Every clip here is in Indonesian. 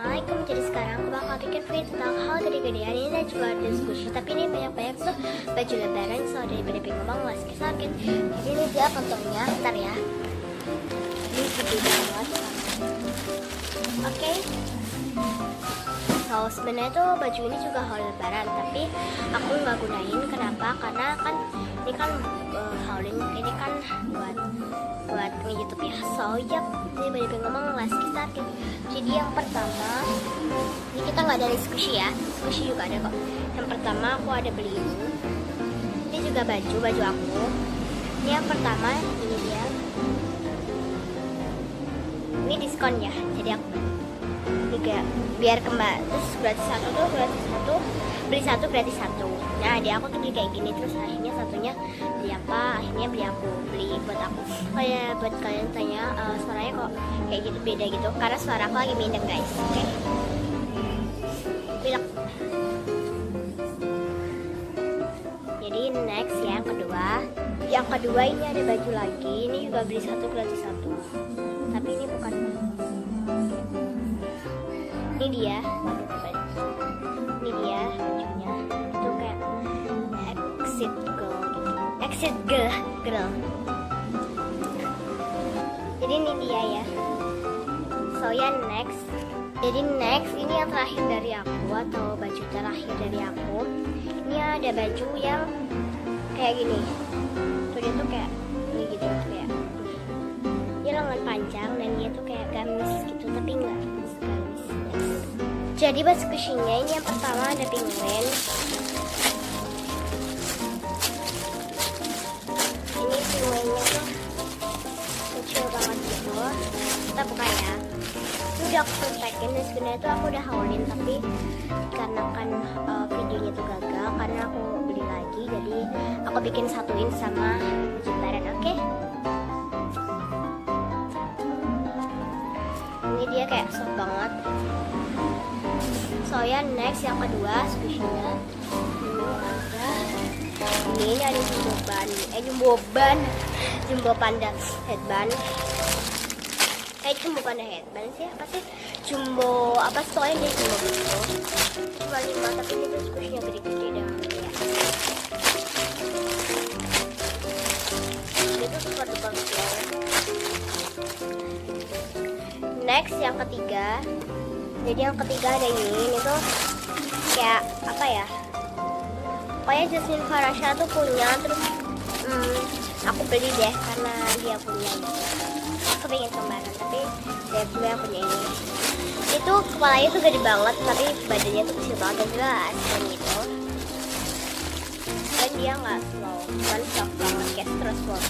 Assalamualaikum. Jadi sekarang aku bakal bikin video tentang hal gede-gedean ini dan juga ada squishy. Tapi ini banyak-banyak tuh baju lebaran. So daripada pengen ngomong gak sakit. Jadi ini dia fotonya. Bentar ya. Ini gede banget. Oke. So sebenarnya tuh baju ini juga haul lebaran. Tapi aku nggak gunain. Kenapa? Karena kan ini kan haulin. Ini kan buat nge-youtube ya. So yap. Jadi banyak yang ngomong nggak sakit. Jadi yang pertama, ini kita nggak dari squishy ya, squishy juga ada kok. Yang pertama aku ada beli ini juga baju aku. Ini yang pertama, ini dia. Ini diskon ya, jadi aku juga biar kembali terus gratis satu, beli satu gratis satu. Nah di aku tuh beli kayak gini, terus akhirnya satunya beli apa? Akhirnya beli buat aku. Oh ya, buat kalian tanya suaranya kok kayak gitu beda gitu, karena suara aku lagi mindeng guys. Oke. Pilek. Jadi next ya, yang kedua ini ada baju lagi. Ini juga beli satu gratis satu. Tapi ini bukan. Ini dia. Ini dia bajunya. Itu kayak exit girl. Jadi ini dia ya. So ya next. Jadi next ini yang terakhir dari aku, atau baju terakhir dari aku. Ini ada baju yang kayak gini. Tuh dia tuh kayak ini gitu, kayak dia lengan panjang dan dia tuh kayak gamis gitu, tapi enggak gamis. Jadi buat squishy-nya ini yang pertama ada penguin. Ini penguinnya tuh kecil banget gitu. Kita buka ya. Ini udah aku unpackin dan sebenarnya tuh aku udah haulin, tapi karena kan videonya tuh gagal karena aku beli lagi, jadi aku bikin satuin sama baju lebaran. Oke. Ini dia kayak soft banget. So ya next yang kedua squishy-nya. Ini ada jumbo panda headband. Jumbo panda headband sih apa sih? Jumbo apa soalnya dia jumbo gitu. Cuma 5, tapi ini tuh squishy-nya gede-gede dah ya. Dia tuh super duper ya. Next yang ketiga. Jadi yang ketiga ada ini tuh kayak apa ya? Pokoknya Jasmine Farasha tuh punya, terus aku beli deh karena dia punya gitu. Aku pengen kembaran, tapi dia punya ini. Itu kepalanya tuh gede banget, tapi badannya tuh kecil banget dan jelas dan gitu. Dan dia nggak slow, bukan soft banget kayak terus slow.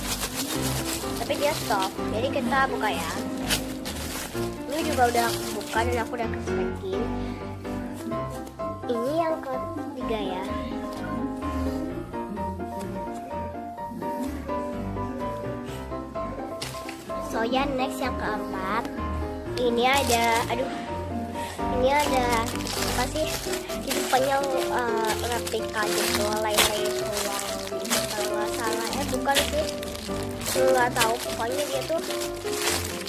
Tapi dia soft. Jadi kita buka ya. Ini juga udah aku buka dan aku udah kesekin. Ini yang ketiga ya. So ya next yang keempat. Ini ada apa sih? Itu pokoknya replika gitu, lain-lain uang gitu. Kalau nggak salah bukan sih. Nggak tahu, pokoknya dia tuh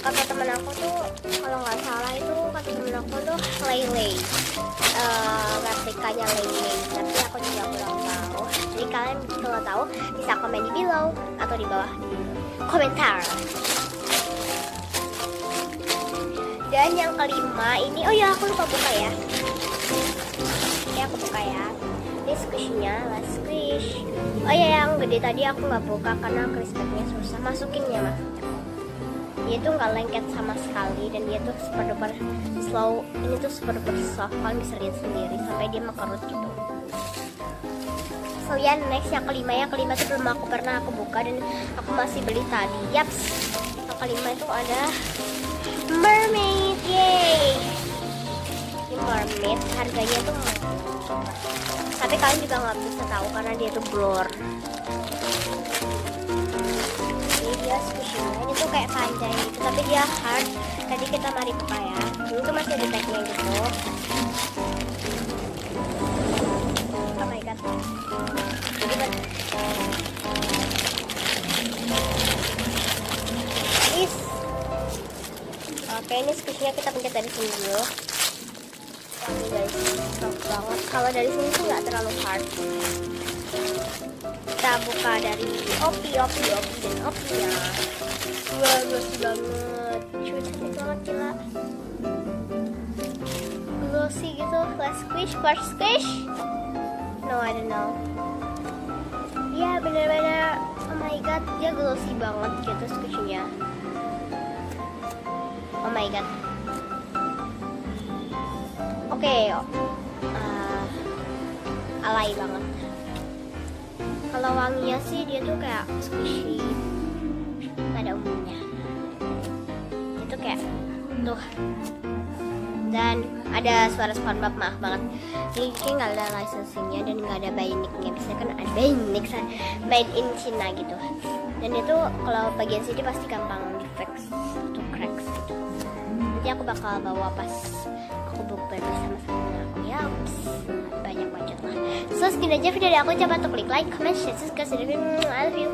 kata temen aku tuh, kalau nggak salah itu kata temen aku tuh Lele, replikanya Lele, tapi aku juga kurang tahu. Jadi kalian kalau tahu bisa komen di below atau di bawah di komentar. Dan yang kelima ini, oh ya aku lupa buka ya. Oke, aku buka ya. Ini squishy-nya, last squish. Oh ya, yang gede tadi aku nggak buka karena crispetnya susah masukinnya mah. Dia tuh nggak lengket sama sekali dan dia tuh super duper slow. Ini tuh super duper soft, kalian bisa lihat sendiri sampai dia mekerut gitu. So ya next yang kelima tuh belum aku buka dan aku masih beli tadi. Yaps. Yang kelima itu ada mermaid, yay. Ini mermaid, harganya tuh tapi kalian juga nggak bisa tahu karena dia tuh blur. Ini dia squishy-nya, ini tuh kayak panjang gitu, tapi dia hard. Tadi kita mari buka ya. Ini tuh masih ada tag-nya gitu. Oh my god. Oke, ini squishy-nya kita pencet dari sini dulu. Tapi guys, soft banget. Kalau dari sini tuh nggak terlalu hard. Kita buka dari Opi dan Opi-nya. Wah, glossy banget. Cuy, cantik banget gila. Glossy gitu, flash squish. No, I don't know. Ya, bener-bener. Oh my god, dia glossy banget gitu squishnya. Oh my god. Oke, alay banget. Kalau wanginya sih dia tuh kayak squishy pada umumnya. Itu kayak tuh. Dan ada suara SpongeBob, maaf banget. Ini kayak nggak ada licensingnya dan nggak ada bindingnya. Biasanya kan ada binding, made in China gitu. Dan itu kalau bagian sini pasti gampang di fix atau cracks gitu. Nanti aku bakal bawa pas aku bukber bersama aku ya. Banyak banget lah. So segini aja video dari aku. Jangan lupa untuk klik like, comment, share, subscribe. I love you.